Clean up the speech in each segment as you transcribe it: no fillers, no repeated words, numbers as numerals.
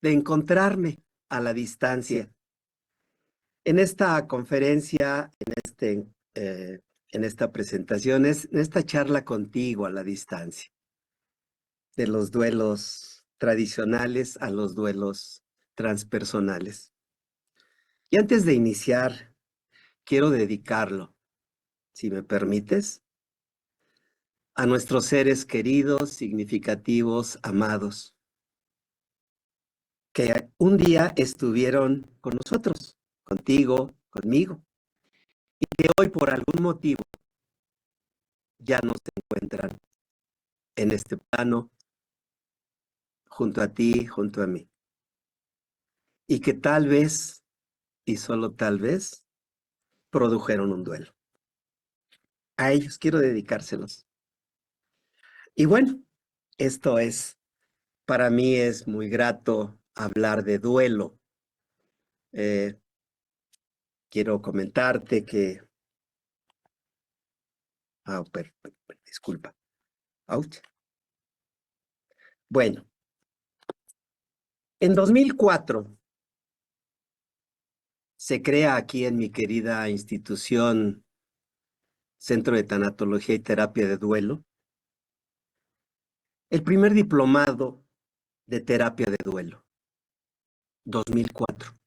de encontrarme a la distancia. En esta conferencia, en esta presentación, en esta charla contigo a la distancia, de los duelos tradicionales a los duelos transpersonales. Y antes de iniciar, quiero dedicarlo, si me permites, a nuestros seres queridos, significativos, amados, que un día estuvieron con nosotros, contigo, conmigo, y que hoy por algún motivo ya no se encuentran en este plano, junto a ti, junto a mí. Y que tal vez, y solo tal vez, produjeron un duelo. A ellos quiero dedicárselos. Y bueno, esto es, para mí es muy grato hablar de duelo. Quiero comentarte que, disculpa, ouch. Bueno, en 2004 se crea aquí en mi querida institución Centro de Tanatología y Terapia de Duelo el primer diplomado de terapia de duelo, 2004.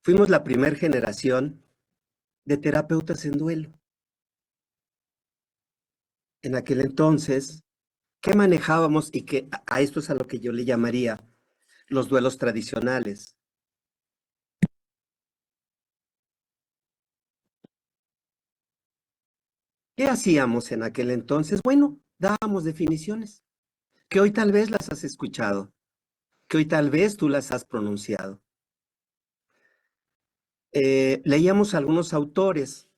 Fuimos la primera generación de terapeutas en duelo. En aquel entonces, ¿qué manejábamos? Y que a esto es a lo que yo le llamaría los duelos tradicionales. ¿Qué hacíamos en aquel entonces? Bueno, dábamos definiciones, que hoy tal vez las has escuchado, que hoy tal vez tú las has pronunciado. Leíamos algunos autores,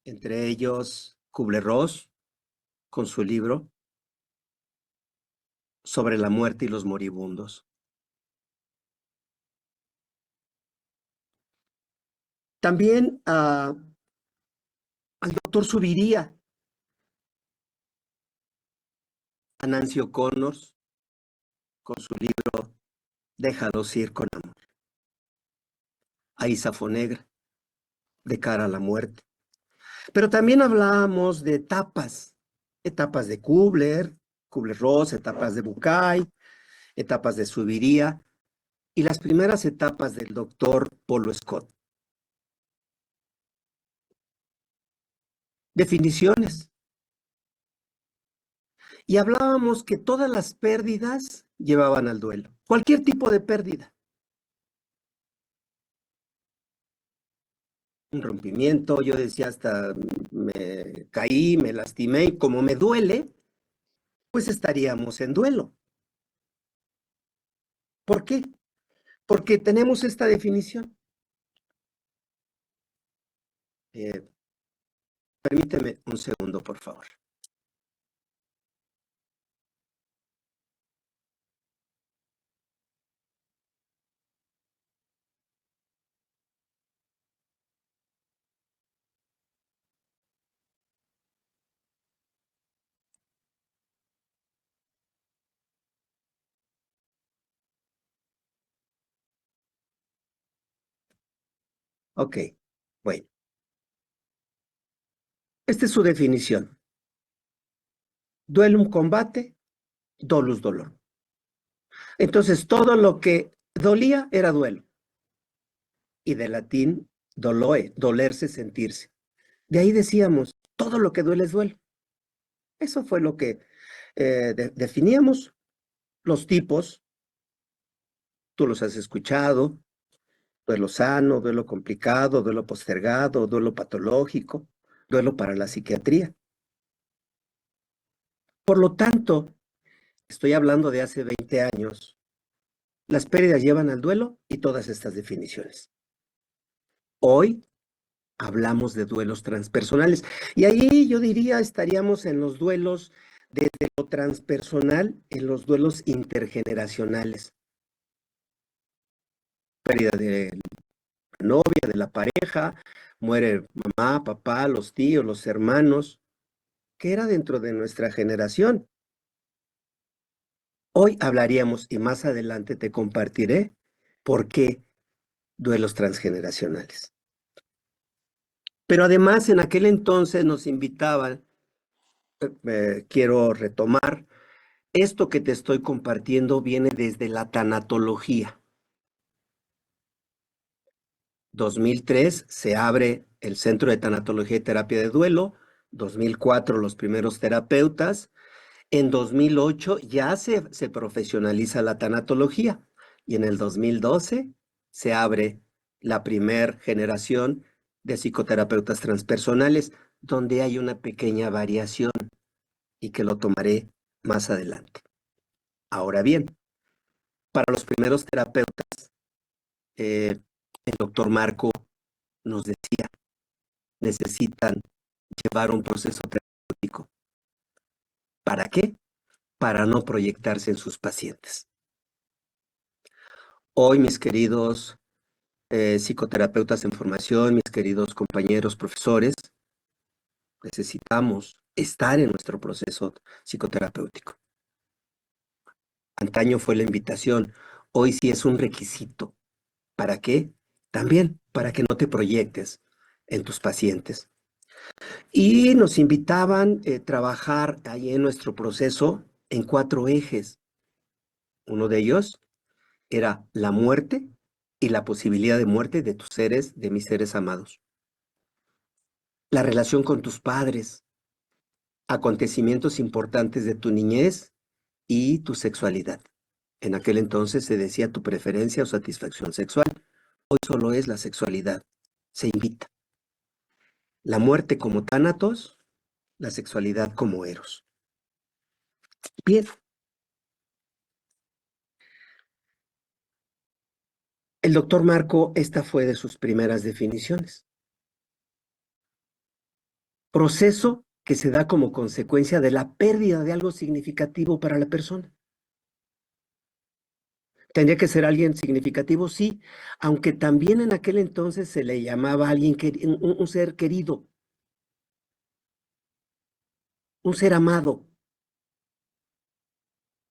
entre ellos Kubler-Ross, con su libro sobre la muerte y los moribundos. También al doctor Subiría, a Nancy O'Connor, con su libro Déjalos ir con amor, a Isa Fonegra, de cara a la muerte. Pero también hablábamos de etapas de Kubler, Kubler-Ross, etapas de Bucay, etapas de Subiría y las primeras etapas del doctor Polo Scott. Definiciones. Y hablábamos que todas las pérdidas llevaban al duelo. Cualquier tipo de pérdida. Un rompimiento, yo decía hasta me caí, me lastimé y como me duele, pues estaríamos en duelo. ¿Por qué? Porque tenemos esta definición. Permíteme un segundo, por favor. Ok, bueno. Esta es su definición. Duelum combate, dolus dolor. Entonces, todo lo que dolía era duelo. Y de latín, doloe, dolerse, sentirse. De ahí decíamos, todo lo que duele es duelo. Eso fue lo que definíamos. Los tipos, tú los has escuchado, duelo sano, duelo complicado, duelo postergado, duelo patológico, duelo para la psiquiatría. Por lo tanto, estoy hablando de hace 20 años, las pérdidas llevan al duelo y todas estas definiciones. Hoy hablamos de duelos transpersonales y ahí yo diría estaríamos en los duelos desde lo transpersonal, en los duelos intergeneracionales. Pérdida de la novia, de la pareja, muere mamá, papá, los tíos, los hermanos, que era dentro de nuestra generación. Hoy hablaríamos y más adelante te compartiré por qué duelos transgeneracionales. Pero además en aquel entonces nos invitaban, quiero retomar, esto que te estoy compartiendo viene desde la tanatología. 2003 se abre el Centro de Tanatología y Terapia de Duelo, 2004 los primeros terapeutas, en 2008 ya se profesionaliza la tanatología y en el 2012 se abre la primer generación de psicoterapeutas transpersonales, donde hay una pequeña variación y que lo tomaré más adelante. Ahora bien, para los primeros terapeutas, el doctor Marco nos decía, necesitan llevar un proceso terapéutico. ¿Para qué? Para no proyectarse en sus pacientes. Hoy, mis queridos psicoterapeutas en formación, mis queridos compañeros profesores, necesitamos estar en nuestro proceso psicoterapéutico. Antaño fue la invitación, hoy sí es un requisito. ¿Para qué? También para que no te proyectes en tus pacientes. Y nos invitaban a trabajar ahí en nuestro proceso en 4 ejes. Uno de ellos era la muerte y la posibilidad de muerte de tus seres, de mis seres amados. La relación con tus padres, acontecimientos importantes de tu niñez y tu sexualidad. En aquel entonces se decía tu preferencia o satisfacción sexual. Hoy solo es la sexualidad. Se invita. La muerte como tánatos, la sexualidad como eros. Bien, el doctor Marco, esta fue de sus primeras definiciones. Proceso que se da como consecuencia de la pérdida de algo significativo para la persona. ¿Tendría que ser alguien significativo? Sí, aunque también en aquel entonces se le llamaba a alguien, un ser querido, un ser amado.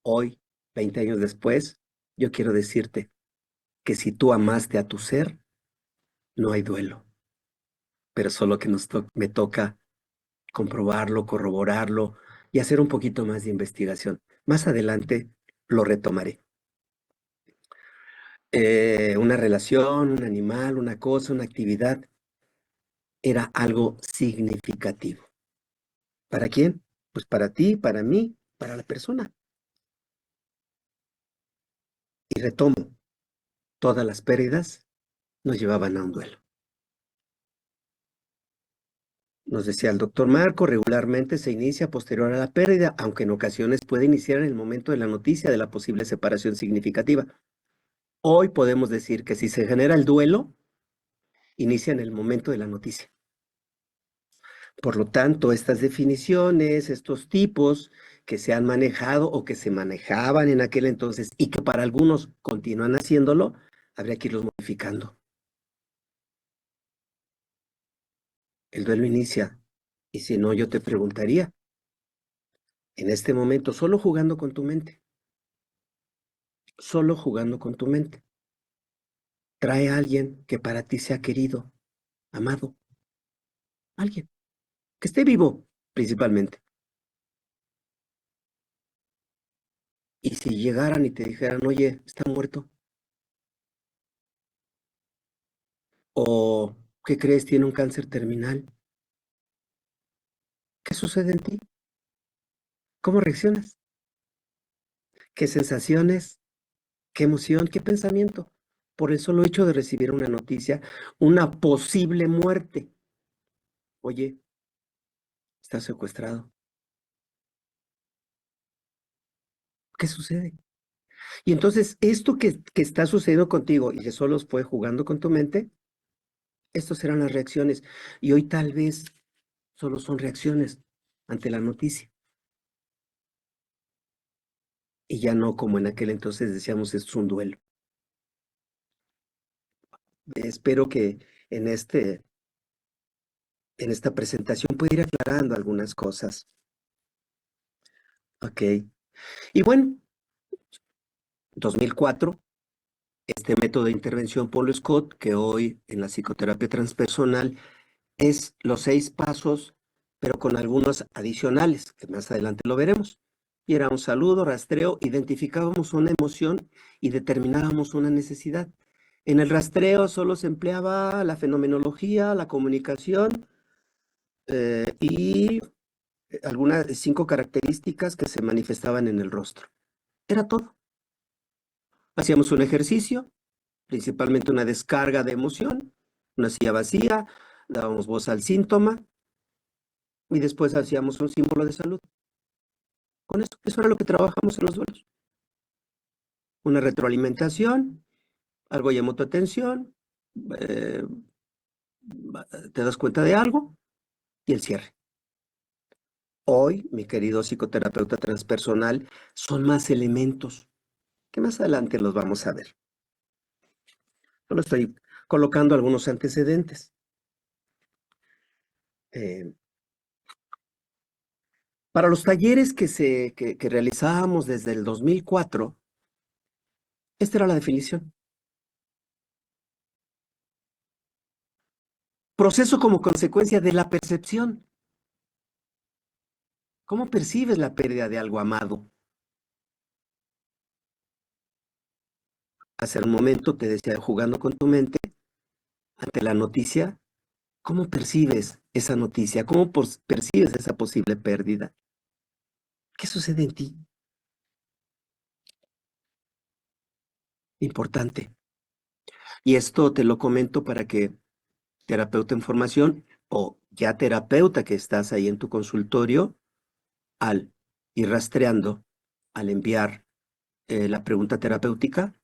Hoy, 20 años después, yo quiero decirte que si tú amaste a tu ser, no hay duelo, pero solo que me toca comprobarlo, corroborarlo y hacer un poquito más de investigación. Más adelante lo retomaré. Una relación, un animal, una cosa, una actividad, era algo significativo. ¿Para quién? Pues para ti, para mí, para la persona. Y retomo, todas las pérdidas nos llevaban a un duelo. Nos decía el doctor Marco, regularmente se inicia posterior a la pérdida, aunque en ocasiones puede iniciar en el momento de la noticia de la posible separación significativa. Hoy podemos decir que si se genera el duelo, inicia en el momento de la noticia. Por lo tanto, estas definiciones, estos tipos que se han manejado o que se manejaban en aquel entonces y que para algunos continúan haciéndolo, habría que irlos modificando. El duelo inicia. Y si no, yo te preguntaría, en este momento, solo jugando con tu mente, solo jugando con tu mente, trae a alguien que para ti sea querido, amado, alguien que esté vivo, principalmente. Y si llegaran y te dijeran, oye, está muerto, o ¿qué crees? Tiene un cáncer terminal, ¿qué sucede en ti? ¿Cómo reaccionas? ¿Qué sensaciones? ¿Qué emoción? ¿Qué pensamiento? Por el solo hecho de recibir una noticia, una posible muerte. Oye, está secuestrado. ¿Qué sucede? Y entonces, esto que está sucediendo contigo y que solo fue jugando con tu mente, estas serán las reacciones. Y hoy tal vez solo son reacciones ante la noticia. Y ya no como en aquel entonces decíamos, es un duelo. Espero que en en esta presentación pueda ir aclarando algunas cosas. Ok. Y bueno, 2004, este método de intervención Paul Scott, que hoy en la psicoterapia transpersonal es los 6 pasos, pero con algunos adicionales, que más adelante lo veremos. Y era un saludo, rastreo, identificábamos una emoción y determinábamos una necesidad. En el rastreo solo se empleaba la fenomenología, la comunicación y algunas 5 características que se manifestaban en el rostro. Era todo. Hacíamos un ejercicio, principalmente una descarga de emoción, una silla vacía, dábamos voz al síntoma y después hacíamos un símbolo de salud. Con eso era lo que trabajamos en los duelos. Una retroalimentación, algo llamó tu atención, eh, te das cuenta de algo y el cierre. Hoy, mi querido psicoterapeuta transpersonal, son más elementos que más adelante los vamos a ver. Solo estoy colocando algunos antecedentes. Eh, para los talleres que realizábamos desde el 2004, esta era la definición. Proceso como consecuencia de la percepción. ¿Cómo percibes la pérdida de algo amado? Hace un momento te decía, jugando con tu mente, ante la noticia, ¿cómo percibes esa noticia? ¿Cómo percibes esa posible pérdida? ¿Qué sucede en ti? Importante. Y esto te lo comento para que terapeuta en formación o ya terapeuta que estás ahí en tu consultorio, al ir rastreando, al enviar la pregunta terapéutica,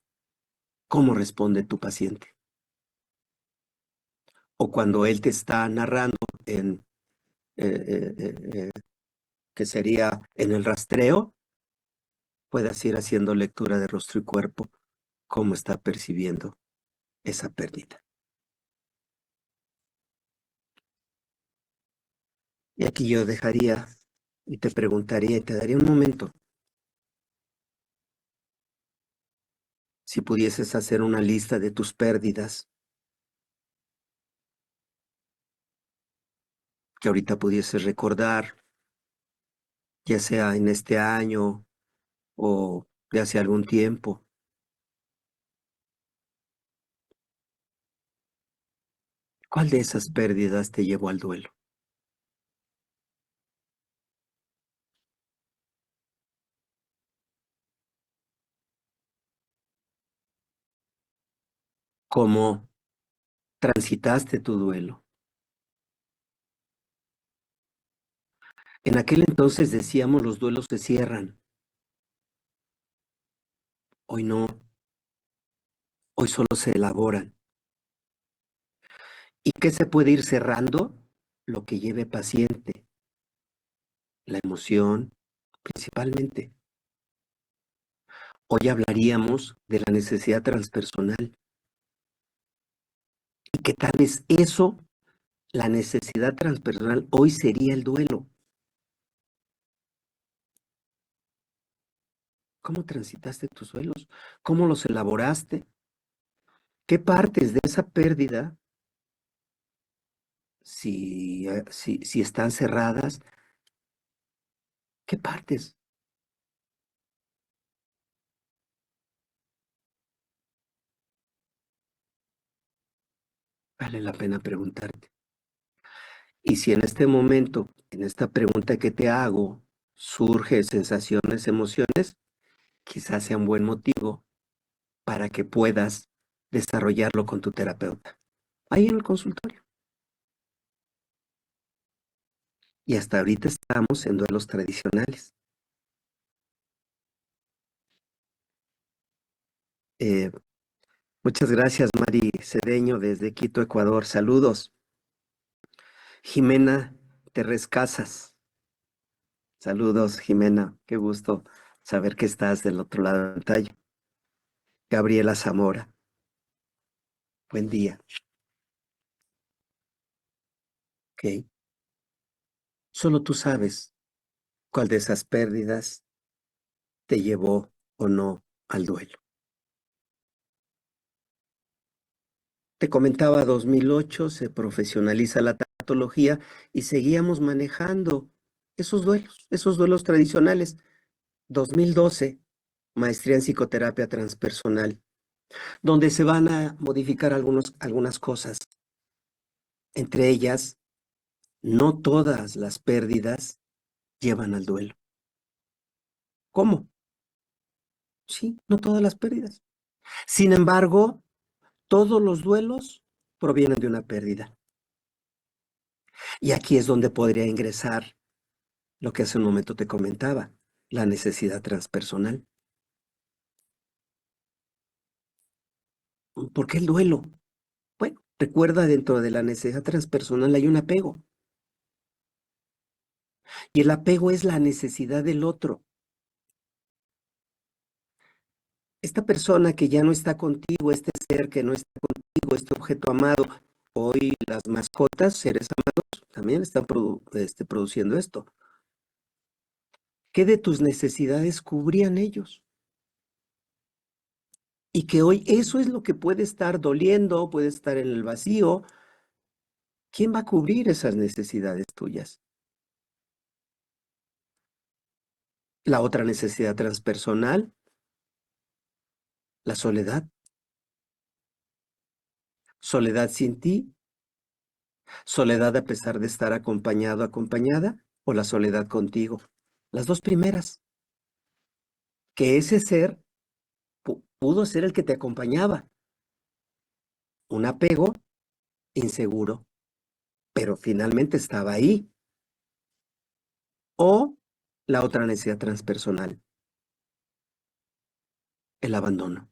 ¿cómo responde tu paciente? O cuando él te está narrando en, eh, eh, eh, que sería en el rastreo, puedas ir haciendo lectura de rostro y cuerpo, cómo está percibiendo esa pérdida. Y aquí yo dejaría y te preguntaría y te daría un momento si pudieses hacer una lista de tus pérdidas que ahorita pudieses recordar, ya sea en este año o de hace algún tiempo. ¿Cuál de esas pérdidas te llevó al duelo? ¿Cómo transitaste tu duelo? En aquel entonces decíamos los duelos se cierran. Hoy no, hoy solo se elaboran. ¿Y qué se puede ir cerrando? Lo que lleve paciente, la emoción, principalmente. Hoy hablaríamos de la necesidad transpersonal y que tal vez eso, la necesidad transpersonal, hoy sería el duelo. ¿Cómo transitaste tus duelos? ¿Cómo los elaboraste? ¿Qué partes de esa pérdida, si están cerradas, qué partes vale la pena preguntarte? Y si en este momento, en esta pregunta que te hago, surge sensaciones, emociones, quizás sea un buen motivo para que puedas desarrollarlo con tu terapeuta. Ahí en el consultorio. Y hasta ahorita estamos en duelos tradicionales. Eh, muchas gracias, Mari Cedeño, desde Quito, Ecuador. Saludos. Jimena Terrés Casas. Saludos, Jimena. Qué gusto saber que estás del otro lado de la pantalla. Gabriela Zamora. Buen día. Ok. Solo tú sabes cuál de esas pérdidas te llevó o no al duelo. Te comentaba, 2008 se profesionaliza la tanatología y seguíamos manejando esos duelos tradicionales. 2012, maestría en psicoterapia transpersonal, donde se van a modificar algunas cosas. Entre ellas, no todas las pérdidas llevan al duelo. ¿Cómo? Sí, no todas las pérdidas. Sin embargo, todos los duelos provienen de una pérdida. Y aquí es donde podría ingresar lo que hace un momento te comentaba, la necesidad transpersonal. ¿Por qué el duelo? Bueno, recuerda, dentro de la necesidad transpersonal hay un apego. Y el apego es la necesidad del otro. Esta persona que ya no está contigo, este ser que no está contigo, este objeto amado, hoy las mascotas, seres amados, también están produciendo esto. ¿Qué de tus necesidades cubrían ellos? Y que hoy eso es lo que puede estar doliendo, puede estar en el vacío. ¿Quién va a cubrir esas necesidades tuyas? La otra necesidad transpersonal, la soledad. Soledad sin ti, soledad a pesar de estar acompañado, acompañada, o la soledad contigo. Las dos primeras, que ese ser pudo ser el que te acompañaba. Un apego inseguro, pero finalmente estaba ahí. O la otra necesidad transpersonal, el abandono.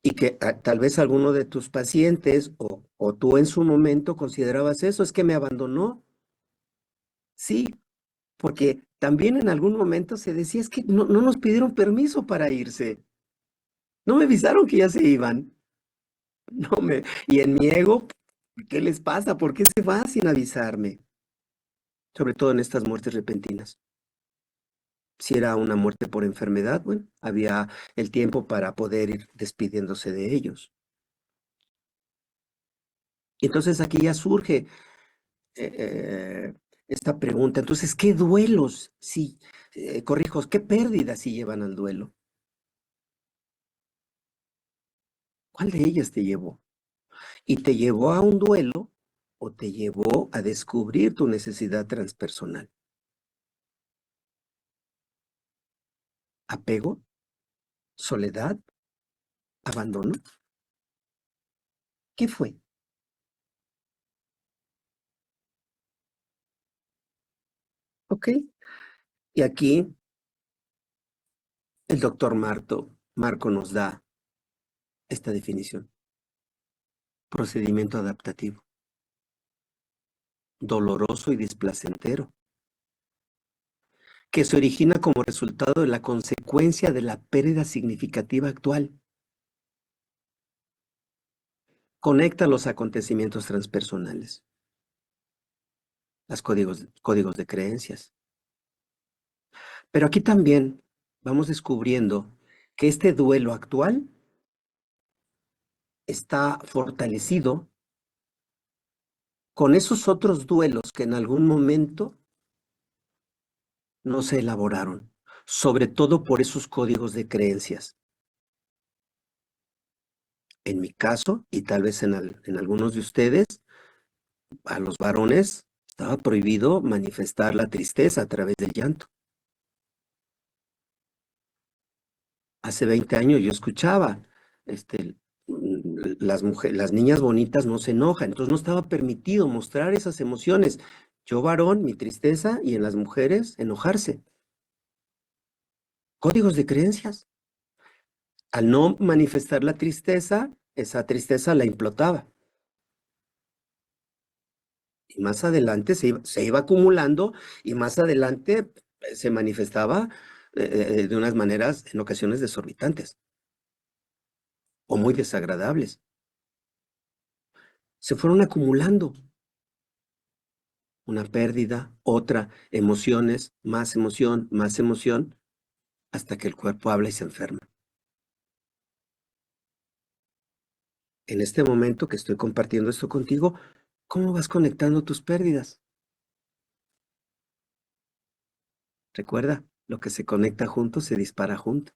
Y que tal vez alguno de tus pacientes o tú en su momento considerabas eso, es que me abandonó. Sí, porque también en algún momento se decía, es que no nos pidieron permiso para irse. No me avisaron que ya se iban. Y en mi ego, ¿qué les pasa? ¿Por qué se va sin avisarme? Sobre todo en estas muertes repentinas. Si era una muerte por enfermedad, bueno, había el tiempo para poder ir despidiéndose de ellos. Y entonces aquí ya surge eh, esta pregunta. Entonces, ¿qué duelos, sí, corrijo, qué pérdidas sí llevan al duelo? ¿Cuál de ellas te llevó? ¿Y te llevó a un duelo o te llevó a descubrir tu necesidad transpersonal? ¿Apego? ¿Soledad? ¿Abandono? ¿Qué fue? ¿Ok? Y aquí el doctor Marco nos da esta definición. Procedimiento adaptativo, doloroso y displacentero, que se origina como resultado de la consecuencia de la pérdida significativa actual. Conecta los acontecimientos transpersonales, los códigos de creencias. Pero aquí también vamos descubriendo que este duelo actual está fortalecido con esos otros duelos que en algún momento no se elaboraron, sobre todo por esos códigos de creencias. En mi caso, y tal vez en algunos de ustedes, a los varones estaba prohibido manifestar la tristeza a través del llanto. Hace 20 años yo escuchaba, las niñas bonitas no se enojan, entonces no estaba permitido mostrar esas emociones. Yo varón, mi tristeza, y en las mujeres, enojarse. Códigos de creencias. Al no manifestar la tristeza, esa tristeza la implotaba. Y más adelante se iba acumulando y más adelante se manifestaba de unas maneras, en ocasiones, desorbitantes o muy desagradables. Se fueron acumulando una pérdida, otra, más emoción, hasta que el cuerpo habla y se enferma. en este momento que estoy compartiendo esto contigo, ¿cómo vas conectando tus pérdidas? Recuerda, lo que se conecta junto se dispara junto.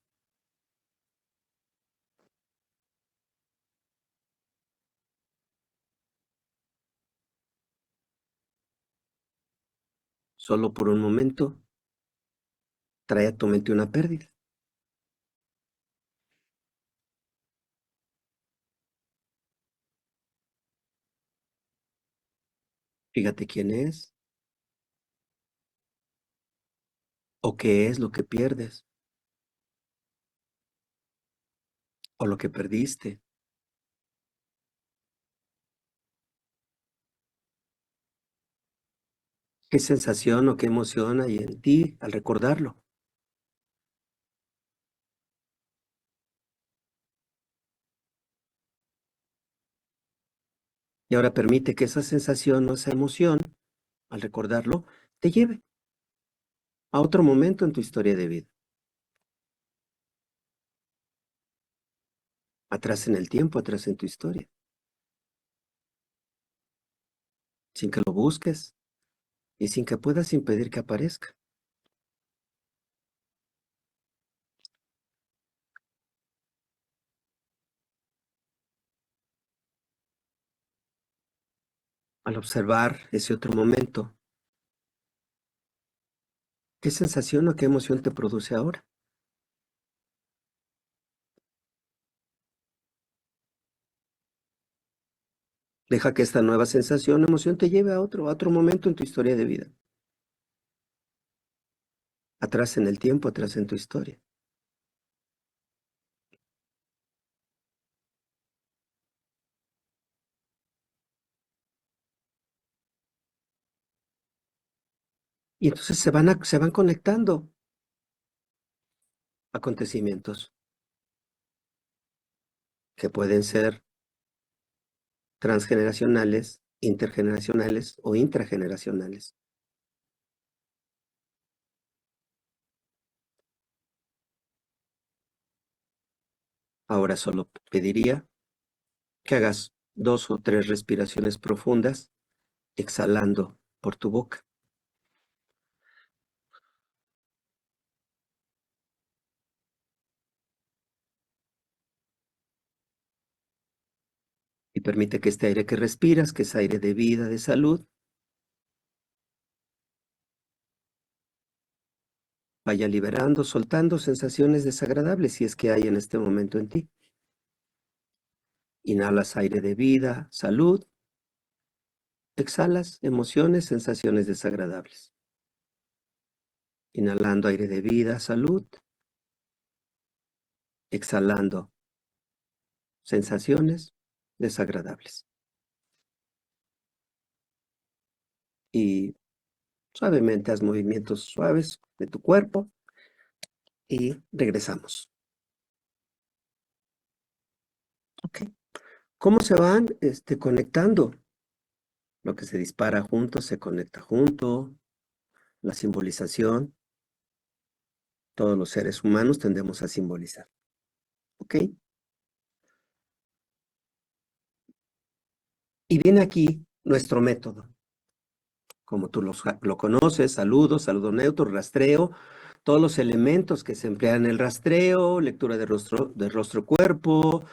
Solo por un momento, trae a tu mente una pérdida. Fíjate quién es o qué es lo que pierdes o lo que perdiste. ¿Qué sensación o qué emoción hay en ti al recordarlo? Y ahora permite que esa sensación o esa emoción, al recordarlo, te lleve a otro momento en tu historia de vida, atrás en el tiempo, atrás en tu historia, sin que lo busques y sin que puedas impedir que aparezca. Al observar ese otro momento, ¿qué sensación o qué emoción te produce ahora? Deja que esta nueva sensación o emoción te lleve a otro momento en tu historia de vida, atrás en el tiempo, atrás en tu historia. Y entonces se van conectando acontecimientos que pueden ser transgeneracionales, intergeneracionales o intrageneracionales. Ahora solo pediría que hagas 2 o 3 respiraciones profundas, exhalando por tu boca. Y permite que este aire que respiras, que es aire de vida, de salud, vaya liberando, soltando sensaciones desagradables si es que hay en este momento en ti. Inhalas aire de vida, salud, exhalas emociones, sensaciones desagradables. Inhalando aire de vida, salud, exhalando sensaciones desagradables. Y suavemente haz movimientos suaves de tu cuerpo y regresamos. Ok. ¿Cómo se van conectando? Lo que se dispara junto se conecta junto. La simbolización, todos los seres humanos tendemos a simbolizar. ¿Ok? Y viene aquí nuestro método. Como tú lo conoces, saludo neutro, rastreo, todos los elementos que se emplean en el rastreo, lectura de rostro-cuerpo,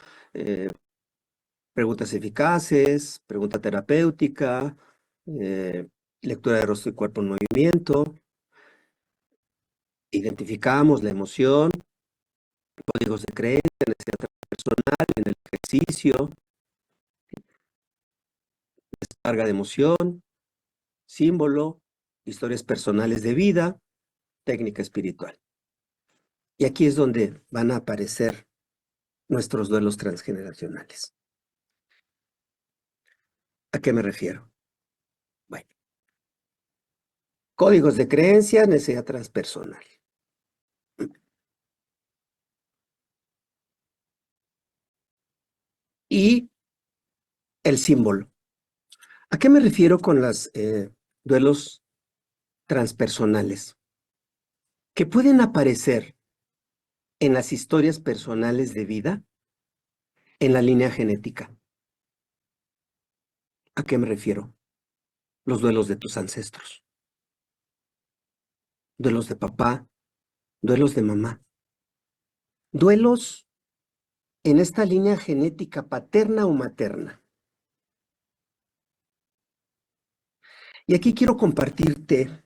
preguntas eficaces, pregunta terapéutica, eh, lectura de rostro y cuerpo en movimiento, identificamos la emoción, códigos de creencia, necesidad personal, en el ejercicio, carga de emoción, símbolo, historias personales de vida, técnica espiritual. Y aquí es donde van a aparecer nuestros duelos transgeneracionales. ¿A qué me refiero? Bueno, códigos de creencia, necesidad transpersonal. Y el símbolo. ¿A qué me refiero con los duelos transpersonales? Que pueden aparecer en las historias personales de vida en la línea genética. ¿A qué me refiero? Los duelos de tus ancestros, duelos de papá, duelos de mamá, duelos en esta línea genética paterna o materna. Y aquí quiero compartirte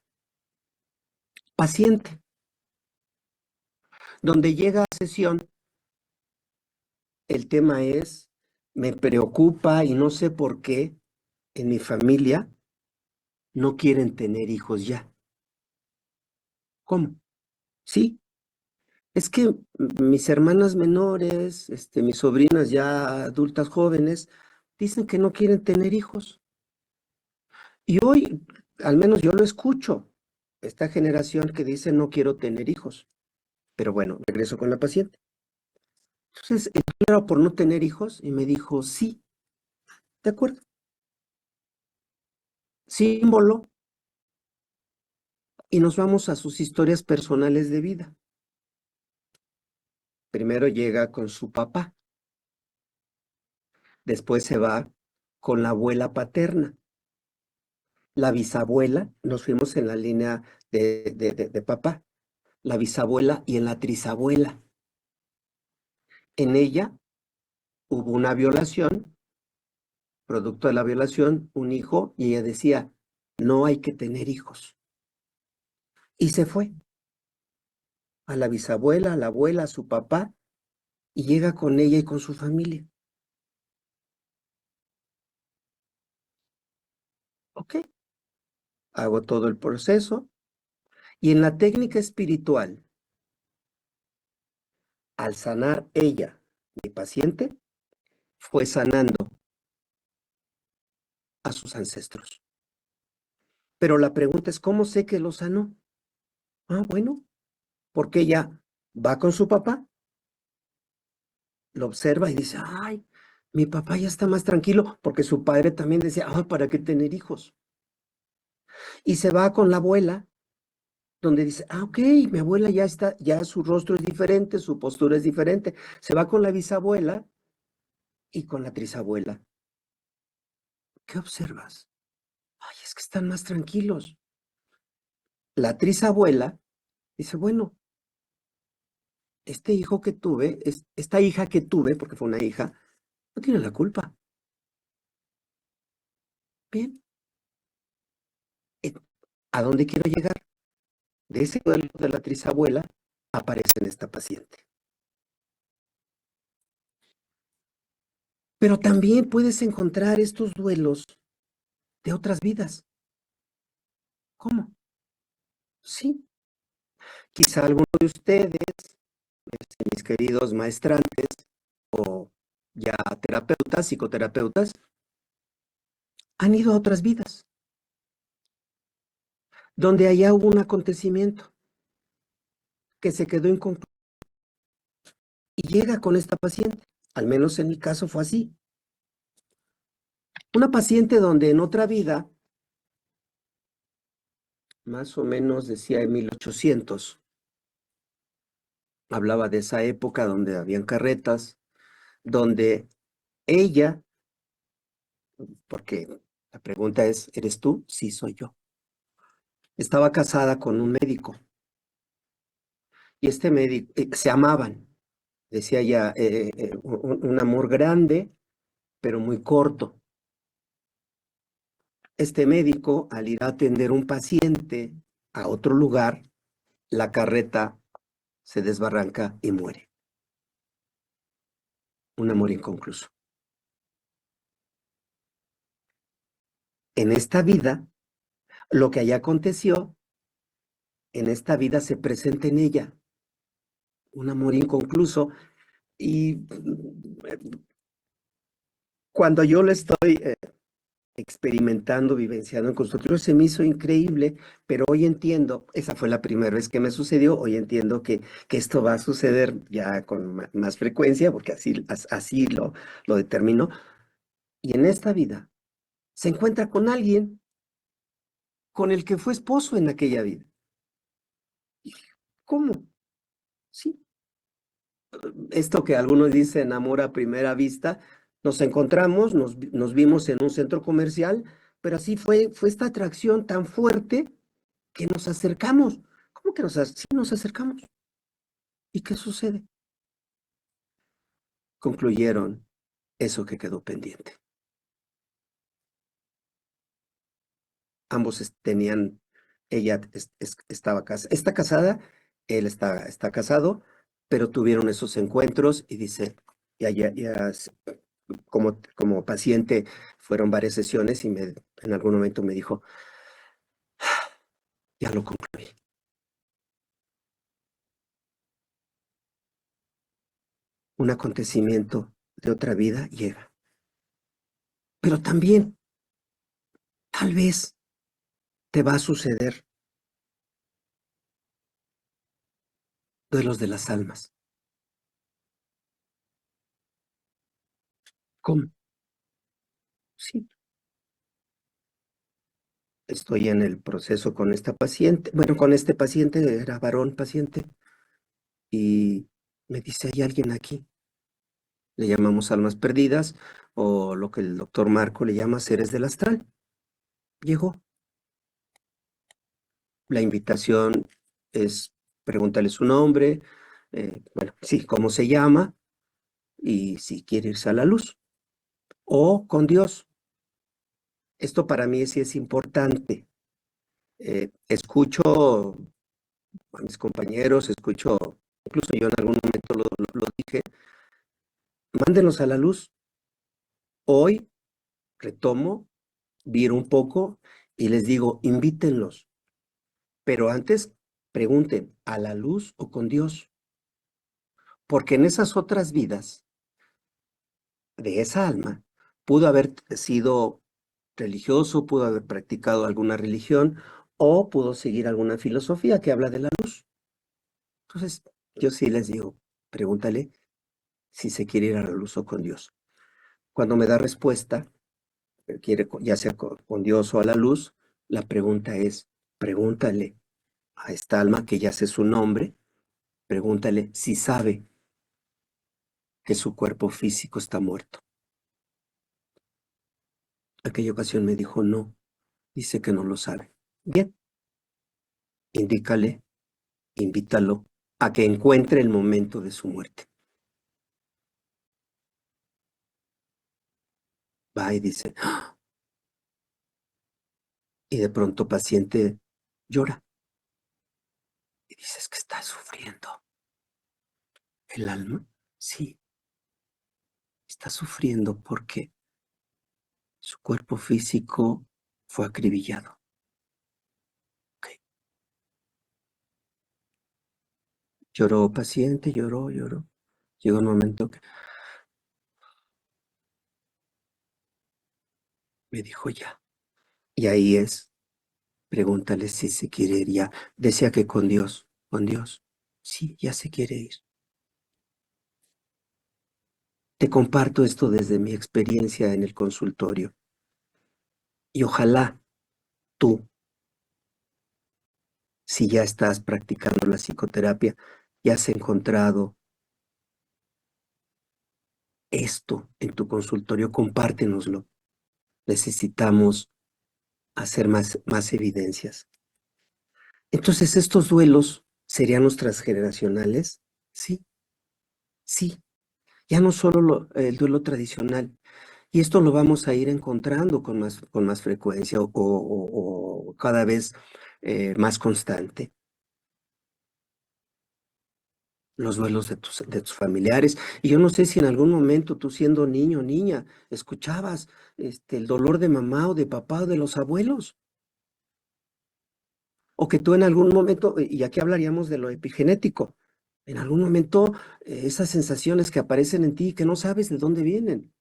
paciente, donde llega a sesión, el tema es, me preocupa y no sé por qué en mi familia no quieren tener hijos ya. ¿Cómo? Sí, es que mis hermanas menores, mis sobrinas ya adultas jóvenes, dicen que no quieren tener hijos. Y hoy, al menos yo lo escucho, esta generación que dice no quiero tener hijos. Pero bueno, regreso con la paciente. Entonces, el era por no tener hijos y me dijo, sí, de acuerdo. Símbolo, y nos vamos a sus historias personales de vida. Primero llega con su papá, después se va con la abuela paterna, la bisabuela, nos fuimos en la línea de papá, la bisabuela y en la trisabuela. En ella hubo una violación, producto de la violación, un hijo, y ella decía, no hay que tener hijos. Y se fue a la bisabuela, a la abuela, a su papá, y llega con ella y con su familia. Ok, hago todo el proceso, y en la técnica espiritual, al sanar ella, mi paciente, fue sanando a sus ancestros. Pero la pregunta es, ¿cómo sé que lo sanó? Ah, bueno, porque ella va con su papá, lo observa y dice, ay, mi papá ya está más tranquilo, porque su padre también decía, ah, ¿para qué tener hijos? Y se va con la abuela, donde dice, ah, ok, mi abuela ya está, ya su rostro es diferente, su postura es diferente. Se va con la bisabuela y con la trisabuela. ¿Qué observas? Ay, es que están más tranquilos. La trisabuela dice, bueno, este hijo que tuve, esta hija que tuve, porque fue una hija, no tiene la culpa. Bien, eh, ¿a dónde quiero llegar? De ese duelo de la trisabuela aparece en esta paciente. Pero también puedes encontrar estos duelos de otras vidas. ¿Cómo? Sí, quizá alguno de ustedes, mis queridos maestrantes o ya terapeutas, psicoterapeutas, han ido a otras vidas, donde allá hubo un acontecimiento que se quedó inconcluso y llega con esta paciente. Al menos en mi caso fue así. Una paciente donde en otra vida, más o menos decía en 1800, hablaba de esa época donde habían carretas, donde ella, porque la pregunta es, ¿eres tú? Sí, soy yo. Estaba casada con un médico y este médico, se amaban, decía ella, un amor grande, pero muy corto. Este médico, al ir a atender un paciente a otro lugar, la carreta se desbarranca y muere. Un amor inconcluso. En esta vida, lo que allá aconteció, en esta vida se presenta en ella un amor inconcluso y cuando yo lo estoy experimentando, vivenciando en consultorio, se me hizo increíble, pero hoy entiendo, esa fue la primera vez que me sucedió, hoy entiendo que esto va a suceder ya con más frecuencia, porque así lo determino, y en esta vida se encuentra con alguien con el que fue esposo en aquella vida. ¿Cómo? Sí. Esto que algunos dicen amor a primera vista, Nos encontramos, nos vimos en un centro comercial, pero así fue esta atracción tan fuerte que nos acercamos. ¿Cómo que sí, nos acercamos? ¿Y qué sucede? Concluyeron eso que quedó pendiente. Ambos tenían, ella está casada, él está casado, pero tuvieron esos encuentros y dice, como paciente fueron varias sesiones y en algún momento me dijo, ya lo concluí. Un acontecimiento de otra vida llega. Pero también, tal vez, te va a suceder duelos de las almas. ¿Cómo? Sí, estoy en el proceso con esta paciente, bueno, con este paciente, era varón paciente, y me dice, hay alguien aquí. Le llamamos almas perdidas, o lo que el doctor Marco le llama seres del astral. Llegó. La invitación es pregúntale su nombre, bueno, sí, cómo se llama, y si quiere irse a la luz, o con Dios. Esto para mí sí es importante. Escucho a mis compañeros, incluso yo en algún momento lo dije, mándenlos a la luz. Hoy retomo, viro un poco y les digo, invítenlos, pero antes pregunten, ¿a la luz o con Dios? Porque en esas otras vidas de esa alma pudo haber sido religioso, pudo haber practicado alguna religión o pudo seguir alguna filosofía que habla de la luz. Entonces, yo sí les digo, pregúntale si se quiere ir a la luz o con Dios. Cuando me da respuesta, quiere ya sea con Dios o a la luz, la pregunta es, pregúntale a esta alma que ya sé su nombre, pregúntale si sabe que su cuerpo físico está muerto. Aquella ocasión me dijo, no, dice que no lo sabe. Bien, indícale, invítalo a que encuentre el momento de su muerte. Va y dice, ¡ah! Y de pronto paciente llora y dices que está sufriendo. ¿El alma? Sí, está sufriendo porque su cuerpo físico fue acribillado. Okay. Lloró paciente, lloró. Llegó un momento que me dijo ya. Y ahí es, pregúntale si se quiere ir ya. Decía que con Dios, con Dios. Sí, ya se quiere ir. Te comparto esto desde mi experiencia en el consultorio. Y ojalá tú, si ya estás practicando la psicoterapia, ya has encontrado esto en tu consultorio, compártenoslo. Necesitamos hacer más evidencias. Entonces, ¿estos duelos serían los transgeneracionales? Sí, sí. Ya no solo el duelo tradicional. Y esto lo vamos a ir encontrando con más frecuencia o cada vez más constante. Los duelos de tus familiares. Y yo no sé si en algún momento tú siendo niño o niña escuchabas el dolor de mamá o de papá o de los abuelos. O que tú en algún momento, y aquí hablaríamos de lo epigenético, en algún momento esas sensaciones que aparecen en ti y que no sabes de dónde vienen.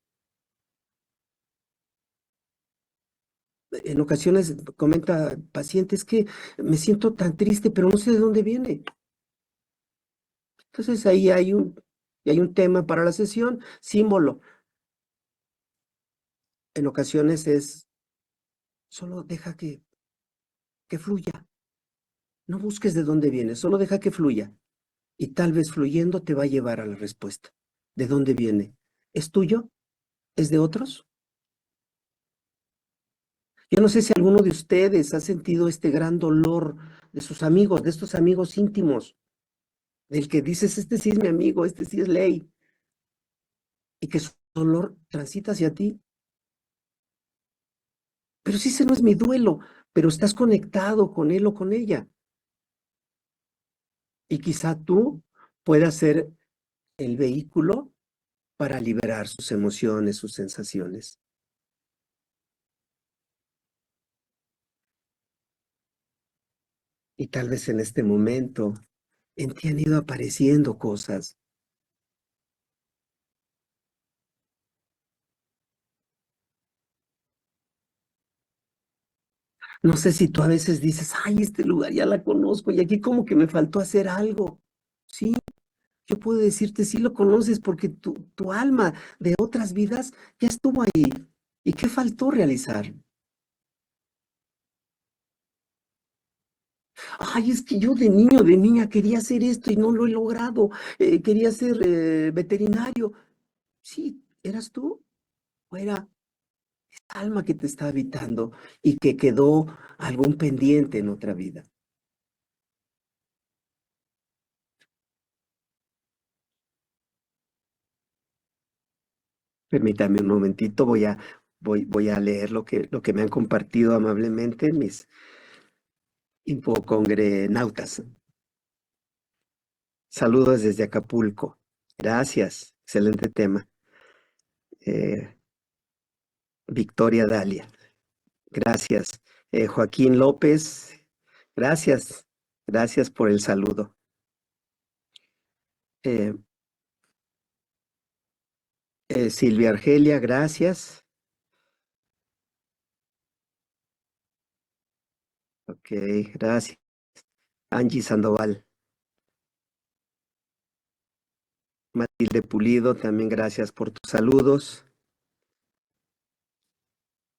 En ocasiones comenta pacientes que me siento tan triste, pero no sé de dónde viene. Entonces ahí hay un tema para la sesión, símbolo. En ocasiones es solo deja que fluya. No busques de dónde viene, solo deja que fluya. Y tal vez fluyendo te va a llevar a la respuesta. ¿De dónde viene? ¿Es tuyo? es de otros. Yo no sé si alguno de ustedes ha sentido este gran dolor de sus amigos, de estos amigos íntimos, del que dices, este sí es mi amigo, este sí es ley, y que su dolor transita hacia ti. Pero si ese no es mi duelo, pero estás conectado con él o con ella. Y quizá tú puedas ser el vehículo para liberar sus emociones, sus sensaciones. Y tal vez en este momento en ti han ido apareciendo cosas. No sé si tú a veces dices, ay, este lugar ya la conozco y aquí como que me faltó hacer algo. Sí, yo puedo decirte, sí lo conoces porque tu alma de otras vidas ya estuvo ahí. ¿Y qué faltó realizar? Ay, es que yo de niño, de niña quería hacer esto y no lo he logrado. Quería ser veterinario. Sí, ¿eras tú? ¿O era esa alma que te está habitando y que quedó algún pendiente en otra vida? Permítame un momentito, voy a leer lo que me han compartido amablemente mis infocongrenautas. Saludos desde Acapulco. Gracias. Excelente tema. Eh, Victoria Dalia. Gracias. Joaquín López. Gracias. Gracias por el saludo. Eh, Silvia Argelia, gracias. Ok, gracias. Angie Sandoval. Matilde Pulido, también gracias por tus saludos.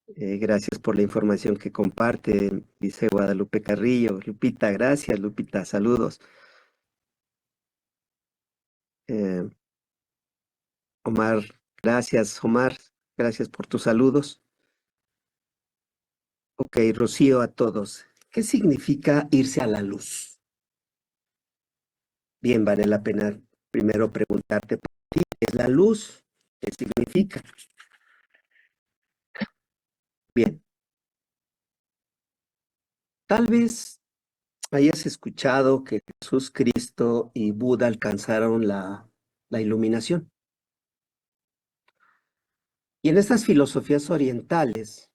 Gracias por la información que comparte, dice Guadalupe Carrillo. Lupita, gracias, Lupita, saludos. Eh, Omar, gracias, Omar, gracias por tus saludos. Ok, Rocío, a todos. ¿Qué significa irse a la luz? Bien, vale la pena primero preguntarte, ¿qué es la luz? ¿Qué significa? Bien, tal vez hayas escuchado que Jesús Cristo y Buda alcanzaron la iluminación. Y en estas filosofías orientales,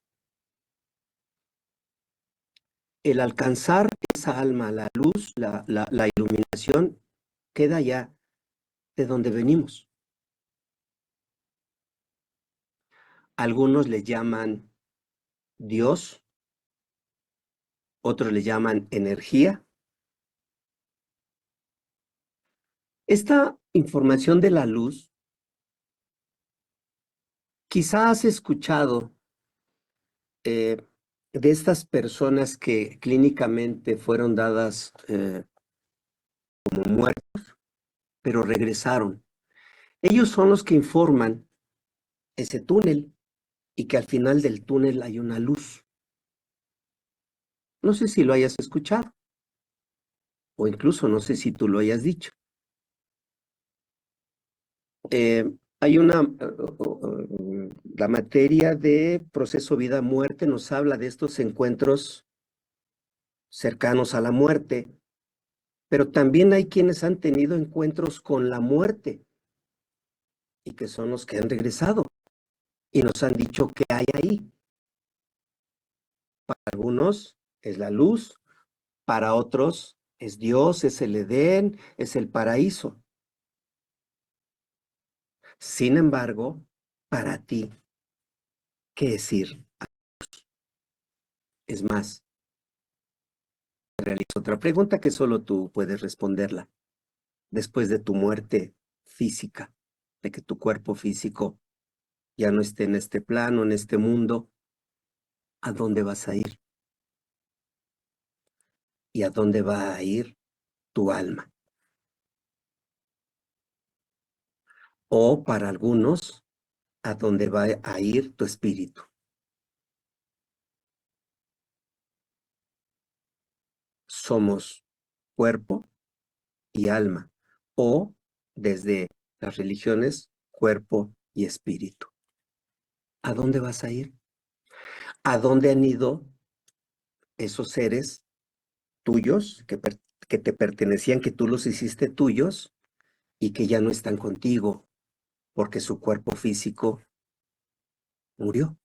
el alcanzar esa alma, la luz, la iluminación, queda ya de donde venimos. Algunos le llaman Dios, otros le llaman energía. Esta información de la luz, quizás has escuchado eh, de estas personas que clínicamente fueron dadas como muertas, pero regresaron. Ellos son los que informan ese túnel y que al final del túnel hay una luz. No sé si lo hayas escuchado o incluso no sé si tú lo hayas dicho. Hay la materia de proceso vida-muerte nos habla de estos encuentros cercanos a la muerte, pero también hay quienes han tenido encuentros con la muerte y que son los que han regresado y nos han dicho que hay ahí. Para algunos es la luz, para otros es Dios, es el Edén, es el paraíso. Sin embargo, para ti, ¿qué decir? Es más, realizo otra pregunta que solo tú puedes responderla. Después de tu muerte física, de que tu cuerpo físico ya no esté en este plano, en este mundo, ¿a dónde vas a ir? ¿Y a dónde va a ir tu alma? O para algunos, a dónde va a ir tu espíritu. Somos cuerpo y alma, o desde las religiones, cuerpo y espíritu. ¿A dónde vas a ir? ¿A dónde han ido esos seres tuyos que te pertenecían, que tú los hiciste tuyos y que ya no están contigo porque su cuerpo físico murió?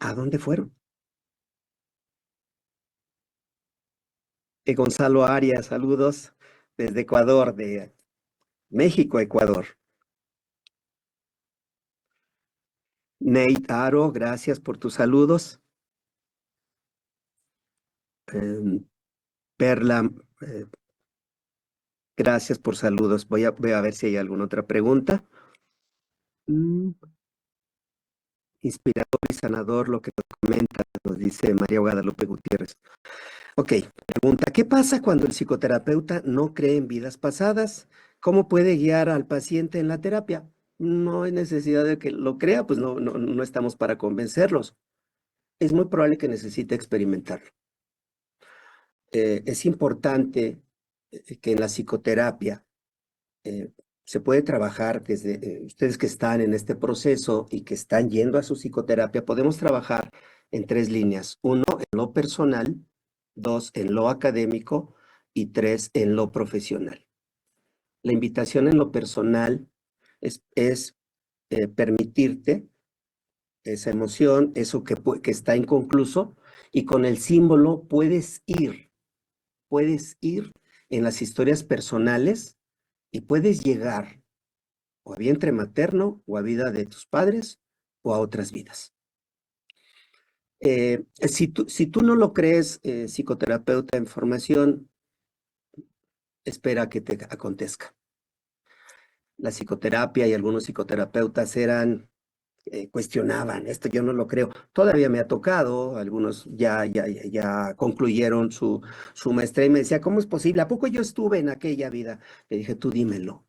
¿A dónde fueron? Gonzalo Arias, saludos desde Ecuador, de México, Ecuador. Nate Aro, gracias por tus saludos. Perla, eh, gracias por saludos. Voy a ver si hay alguna otra pregunta. Inspirador y sanador lo que nos comenta, nos dice María Guadalupe Gutiérrez. Ok, pregunta, ¿qué pasa cuando el psicoterapeuta no cree en vidas pasadas? ¿Cómo puede guiar al paciente en la terapia? No hay necesidad de que lo crea, pues no estamos para convencerlos. Es muy probable que necesite experimentarlo. Es importante que en la psicoterapia eh, se puede trabajar desde ustedes que están en este proceso y que están yendo a su psicoterapia, podemos trabajar en tres líneas. Uno, en lo personal, dos, en lo académico y tres, en lo profesional. La invitación en lo personal es permitirte esa emoción, eso que está inconcluso, y con el símbolo puedes ir en las historias personales y puedes llegar o a vientre materno, o a vida de tus padres, o a otras vidas. Si tú no lo crees, psicoterapeuta en formación, espera que te acontezca. La psicoterapia y algunos psicoterapeutas cuestionaban, esto yo no lo creo. Todavía me ha tocado, algunos ya concluyeron su maestría y me decía, ¿cómo es posible? ¿A poco yo estuve en aquella vida? Le dije, tú dímelo.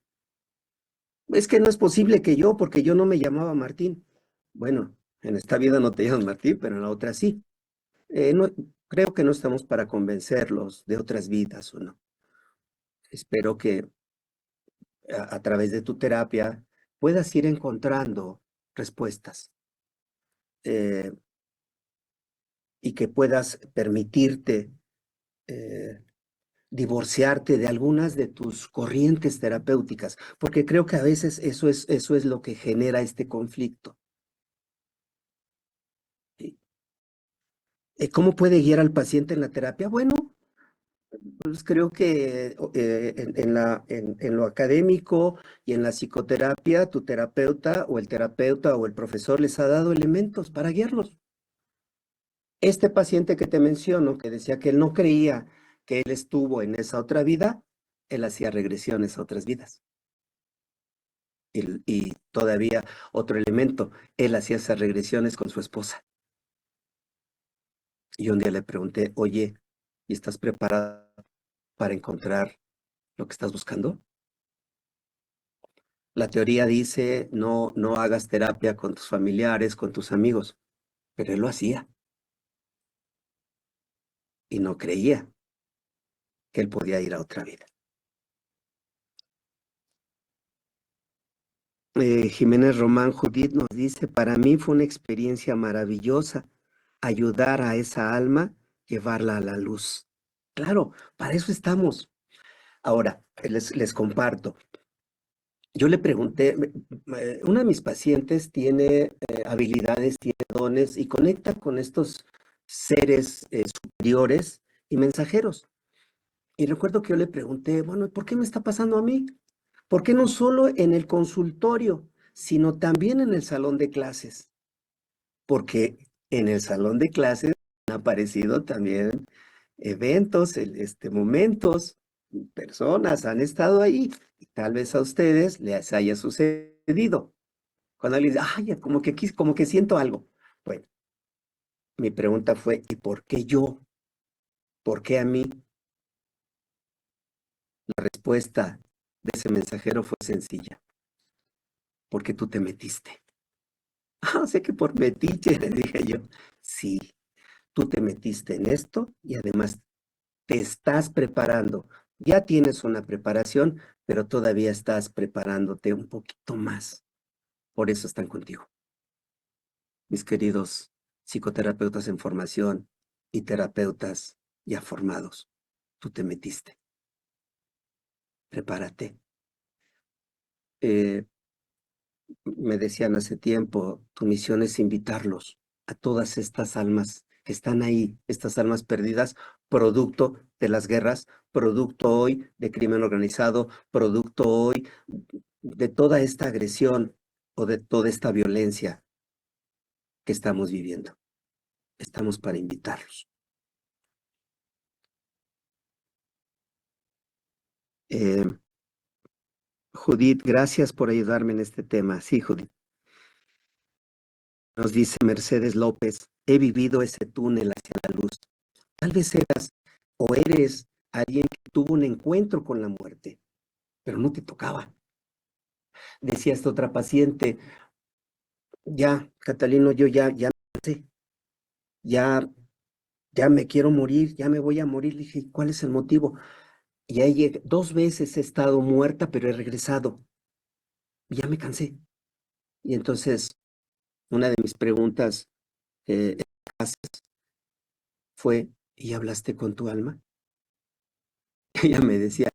Es que no es posible que yo, porque yo no me llamaba Martín. Bueno, en esta vida no te llamas Martín, pero en la otra sí. No, creo que no estamos para convencerlos de otras vidas o no. Espero que a través de tu terapia puedas ir encontrando respuestas eh, y que puedas permitirte eh, divorciarte de algunas de tus corrientes terapéuticas, porque creo que a veces eso es lo que genera este conflicto. ¿Cómo puede guiar al paciente en la terapia? Bueno, pues creo que en lo académico y en la psicoterapia, tu terapeuta o el terapeuta o el profesor les ha dado elementos para guiarlos. Este paciente que te menciono, que decía que él no creía que él estuvo en esa otra vida, él hacía regresiones a otras vidas. Y todavía otro elemento, él hacía esas regresiones con su esposa. Y un día le pregunté, oye, ¿y estás preparada para encontrar lo que estás buscando? La teoría dice, no hagas terapia con tus familiares, con tus amigos, pero él lo hacía y no creía que él podía ir a otra vida. Jiménez Román Judith nos dice, para mí fue una experiencia maravillosa ayudar a esa alma, llevarla a la luz. Claro, para eso estamos. Ahora, les comparto. Yo le pregunté, una de mis pacientes tiene habilidades, tiene dones y conecta con estos seres superiores y mensajeros. Y recuerdo que yo le pregunté, bueno, ¿por qué me está pasando a mí? ¿Por qué no solo en el consultorio, sino también en el salón de clases? Porque en el salón de clases han aparecido también eventos, momentos, personas han estado ahí y tal vez a ustedes les haya sucedido. Cuando alguien dice, ay, como que siento algo. Bueno, mi pregunta fue, ¿y por qué yo? ¿Por qué a mí? La respuesta de ese mensajero fue sencilla, porque tú te metiste. O sea que por metiche, le dije yo. Sí, tú te metiste en esto y además te estás preparando. Ya tienes una preparación, pero todavía estás preparándote un poquito más. Por eso están contigo, mis queridos psicoterapeutas en formación y terapeutas ya formados. Tú te metiste, prepárate. Eh, Me decían hace tiempo, tu misión es invitarlos a todas estas almas que están ahí, estas almas perdidas, producto de las guerras, producto hoy de crimen organizado, producto hoy de toda esta agresión o de toda esta violencia que estamos viviendo. Estamos para invitarlos. Eh, Judith, gracias por ayudarme en este tema. Sí, Judith. Nos dice Mercedes López, he vivido ese túnel hacia la luz. Tal vez eras o eres alguien que tuvo un encuentro con la muerte, pero no te tocaba. Decía esta otra paciente, ya, Catalino, yo ya me cansé, ya, ya me quiero morir, ya me voy a morir. Le dije, ¿cuál es el motivo? Y ahí dos veces he estado muerta, pero he regresado. Ya me cansé. Y entonces, una de mis preguntas eh, fue, ¿y hablaste con tu alma? Ella me decía,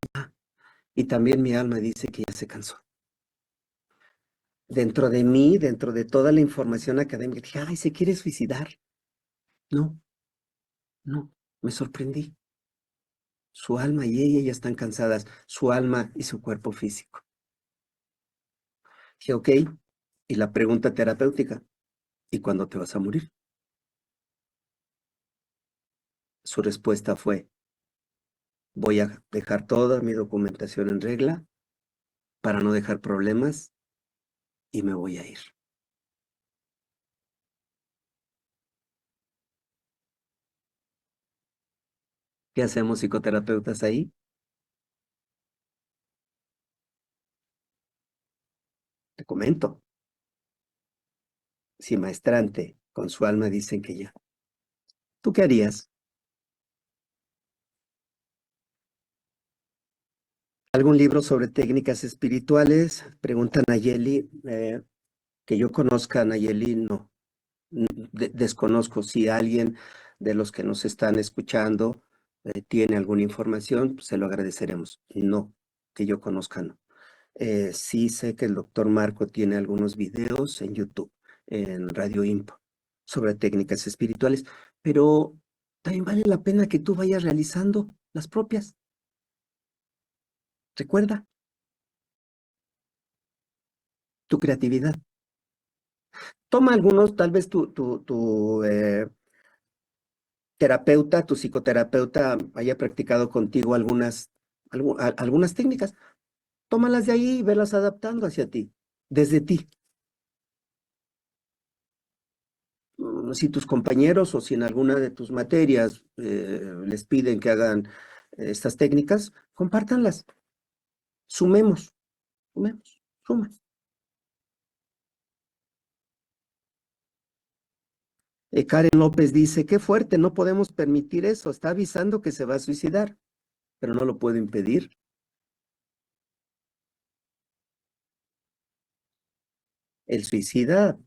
y también mi alma dice que ya se cansó. Dentro de mí, dentro de toda la información académica, dije, ay, se quiere suicidar. No, no, me sorprendí. Su alma y ella ya están cansadas, su alma y su cuerpo físico. Dije, ok, y la pregunta terapéutica, ¿y cuándo te vas a morir? Su respuesta fue, voy a dejar toda mi documentación en regla para no dejar problemas y me voy a ir. ¿Qué hacemos psicoterapeutas ahí? Te comento, si maestrante con su alma dicen que ya, ¿tú qué harías? ¿Algún libro sobre técnicas espirituales? Pregunta Nayeli. Que yo conozca, Nayeli, no. Desconozco si alguien de los que nos están escuchando tiene alguna información, pues se lo agradeceremos. No, que yo conozca, no. Sí sé que el doctor Marco tiene algunos videos en YouTube, en Radio Impo, sobre técnicas espirituales, pero también vale la pena que tú vayas realizando las propias. Recuerda tu creatividad. Toma algunos, tal vez tu terapeuta, tu psicoterapeuta haya practicado contigo algunas técnicas. Tómalas de ahí y velas adaptando hacia ti, desde ti. Si tus compañeros o si en alguna de tus materias les piden que hagan estas técnicas, compártanlas. Sumemos, sumemos, suma. Karen López dice, qué fuerte, no podemos permitir eso. Está avisando que se va a suicidar, pero no lo puedo impedir. El suicida,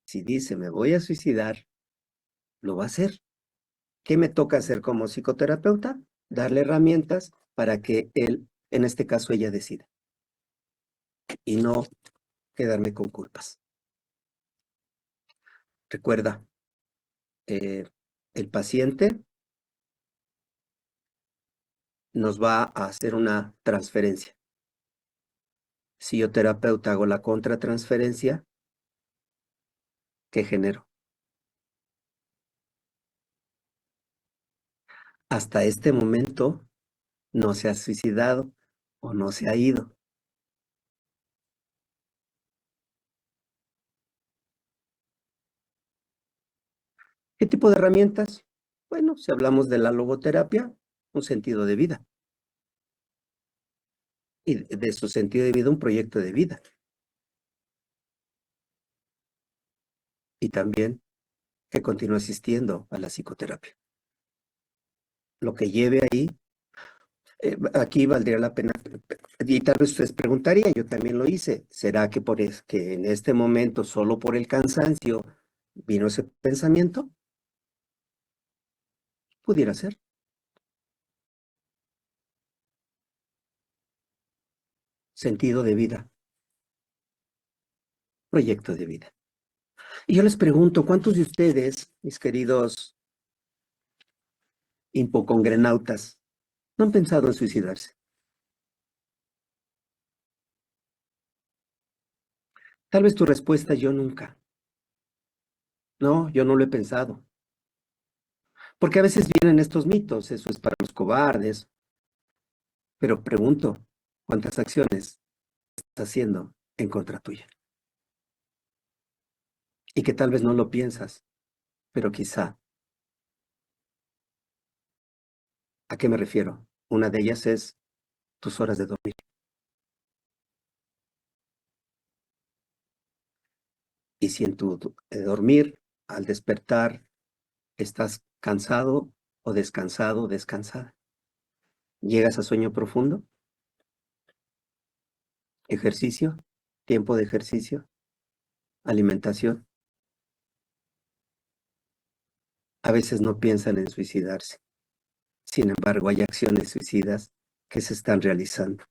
si dice, me voy a suicidar, lo va a hacer. ¿Qué me toca hacer como psicoterapeuta? Darle herramientas para que él, en este caso ella, decida y no quedarme con culpas. Recuerda, eh, el paciente nos va a hacer una transferencia. Si yo terapeuta hago la contratransferencia, ¿qué genero? Hasta este momento no se ha suicidado o no se ha ido. ¿Qué tipo de herramientas? Bueno, si hablamos de la logoterapia, un sentido de vida. Y de su sentido de vida, un proyecto de vida. y también que continúe asistiendo a la psicoterapia. Lo que lleve ahí, aquí valdría la pena, y tal vez ustedes preguntarían, yo también lo hice, ¿será que que en este momento, solo por el cansancio, vino ese pensamiento? Pudiera ser. Sentido de vida, proyecto de vida. Y yo les pregunto, ¿cuántos de ustedes, mis queridos hipocongrenautas, no han pensado en suicidarse? Tal vez tu respuesta, yo nunca. No, yo no lo he pensado. Porque a veces vienen estos mitos, eso es para los cobardes, pero pregunto, ¿cuántas acciones estás haciendo en contra tuya? Y que tal vez no lo piensas, pero quizá, ¿a qué me refiero? Una de ellas es tus horas de dormir. Y si en tu dormir, al despertar, estás cansado o descansado, descansada, llegas a sueño profundo, ejercicio, tiempo de ejercicio, alimentación, a veces no piensan en suicidarse. Sin embargo, hay acciones suicidas que se están realizando.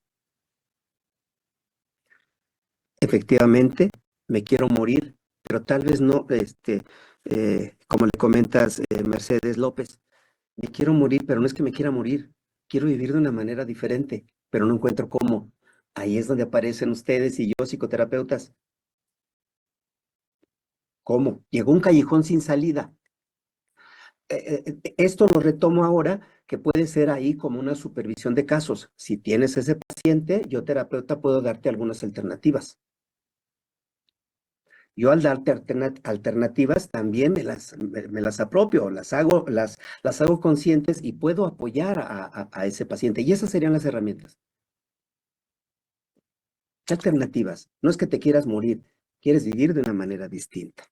Efectivamente, me quiero morir, pero tal vez no, como le comentas, Mercedes López, me quiero morir, pero no es que me quiera morir, quiero vivir de una manera diferente, pero no encuentro cómo. Ahí es donde aparecen ustedes y yo, psicoterapeutas. ¿Cómo? Llegó un callejón sin salida. Esto lo retomo ahora, que puede ser ahí como una supervisión de casos. Si tienes ese paciente, yo terapeuta puedo darte algunas alternativas. Yo al darte alternativas también me las apropio, las hago conscientes y puedo apoyar a ese paciente. Y esas serían las herramientas. ¿Qué alternativas? No es que te quieras morir, quieres vivir de una manera distinta.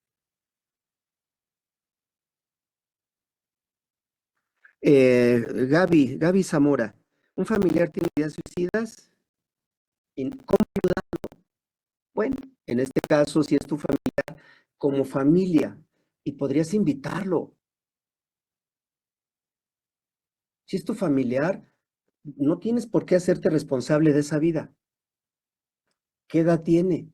Gaby Zamora, un familiar tiene ideas suicidas. ¿Cómo ayudar? Bueno, en este caso, si es tu familiar, como familia, y podrías invitarlo. Si es tu familiar, no tienes por qué hacerte responsable de esa vida. ¿Qué edad tiene?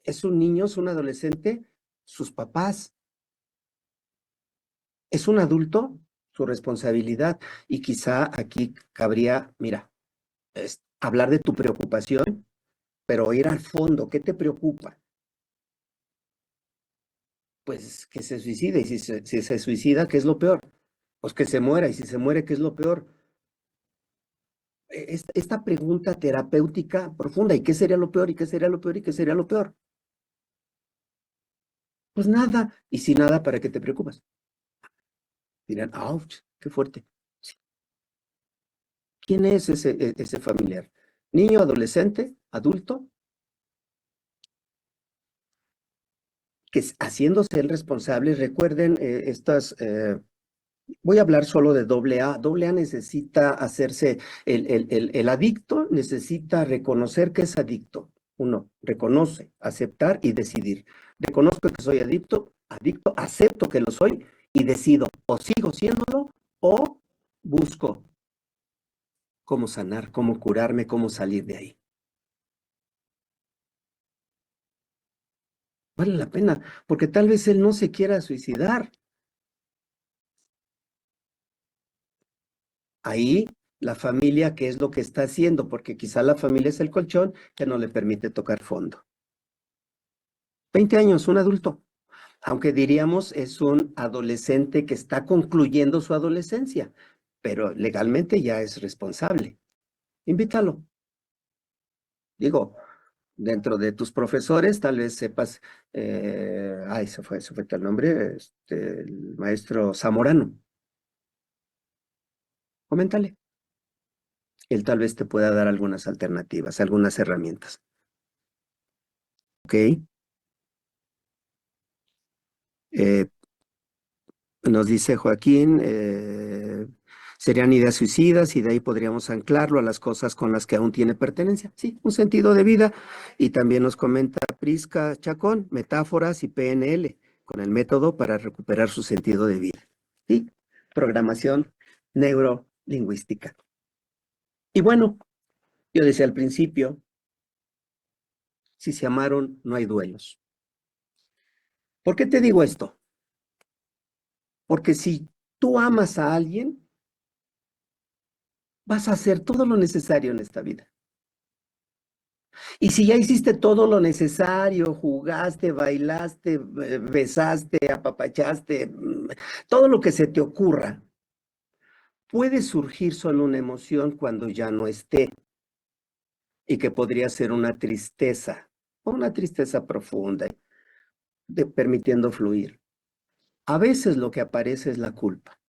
¿Es un niño, es un adolescente? Sus papás. ¿Es un adulto? Su responsabilidad. Y quizá aquí cabría, mira, hablar de tu preocupación, pero ir al fondo. ¿Qué te preocupa? Pues que se suicide. Y si se suicida, ¿qué es lo peor? Pues que se muera. Y si se muere, ¿qué es lo peor? Esta pregunta terapéutica profunda. ¿Y qué sería lo peor? ¿Y qué sería lo peor? ¿Y qué sería lo peor? Pues nada. Y si nada, ¿para qué te preocupas? Dirán, ¡ouch! ¡Qué fuerte! Sí. ¿Quién es ese familiar? ¿Niño, adolescente, adulto? Que haciéndose el responsable, recuerden voy a hablar solo de doble A. Doble A necesita hacerse, el adicto necesita reconocer que es adicto. Uno, reconoce, aceptar y decidir. Reconozco que soy adicto, acepto que lo soy y decido o sigo siéndolo o busco cómo sanar, cómo curarme, cómo salir de ahí. Vale la pena, porque tal vez él no se quiera suicidar. Ahí la familia, ¿qué es lo que está haciendo? Porque quizá la familia es el colchón que no le permite tocar fondo. 20 años, un adulto, aunque diríamos es un adolescente que está concluyendo su adolescencia, pero legalmente ya es responsable. Invítalo. Digo, dentro de tus profesores, tal vez sepas, se fue el nombre, el maestro Zamorano. Coméntale. Él tal vez te pueda dar algunas alternativas, algunas herramientas. ¿ok? Eh, Nos dice Joaquín, serían ideas suicidas y de ahí podríamos anclarlo a las cosas con las que aún tiene pertenencia. Sí, un sentido de vida. Y también nos comenta Prisca Chacón, metáforas y PNL, con el método para recuperar su sentido de vida. Sí, programación neurolingüística. Y bueno, yo decía al principio, si se amaron, no hay duelos. ¿Por qué te digo esto? Porque si tú amas a alguien, vas a hacer todo lo necesario en esta vida. Y si ya hiciste todo lo necesario, jugaste, bailaste, besaste, apapachaste, todo lo que se te ocurra, puede surgir solo una emoción cuando ya no esté y que podría ser una tristeza o una tristeza profunda, permitiendo fluir. A veces lo que aparece es la culpa,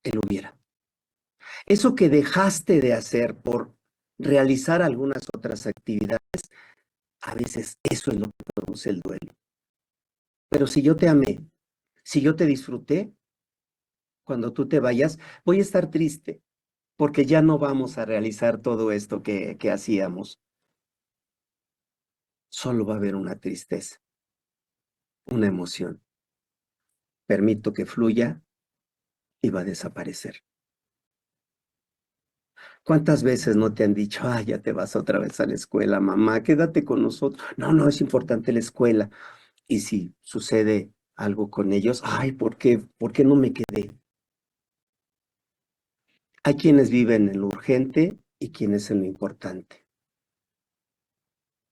el hubiera. Eso que dejaste de hacer por realizar algunas otras actividades, a veces eso es lo que produce el duelo. Pero si yo te amé, si yo te disfruté, cuando tú te vayas, voy a estar triste porque ya no vamos a realizar todo esto que hacíamos. Solo va a haber una tristeza, una emoción. Permito que fluya y va a desaparecer. ¿Cuántas veces no te han dicho, ah, ya te vas otra vez a la escuela, mamá, quédate con nosotros? No, no, es importante la escuela. Y si sucede algo con ellos, ay, ¿por qué no me quedé? Hay quienes viven en lo urgente y quienes en lo importante.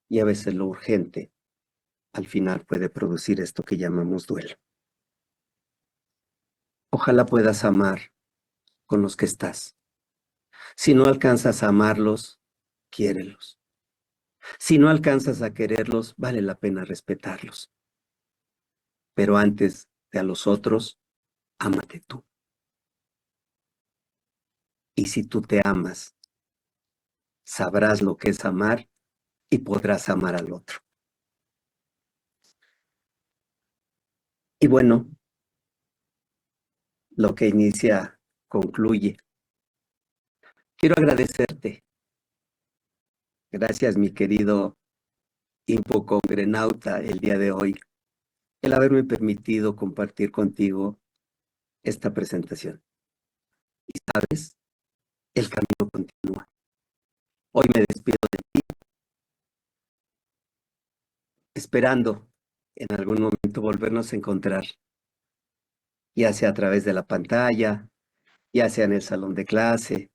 Y a veces lo urgente al final puede producir esto que llamamos duelo. Ojalá puedas amar con los que estás. Si no alcanzas a amarlos, quiérelos. Si no alcanzas a quererlos, vale la pena respetarlos. Pero antes de a los otros, ámate tú. Y si tú te amas, sabrás lo que es amar y podrás amar al otro. Y bueno, lo que inicia concluye. Quiero agradecerte. Gracias, mi querido hipocongrenauta, el día de hoy, el haberme permitido compartir contigo esta presentación. Y sabes, el camino continúa. Hoy me despido de ti, esperando en algún momento volvernos a encontrar, ya sea a través de la pantalla, ya sea en el salón de clase,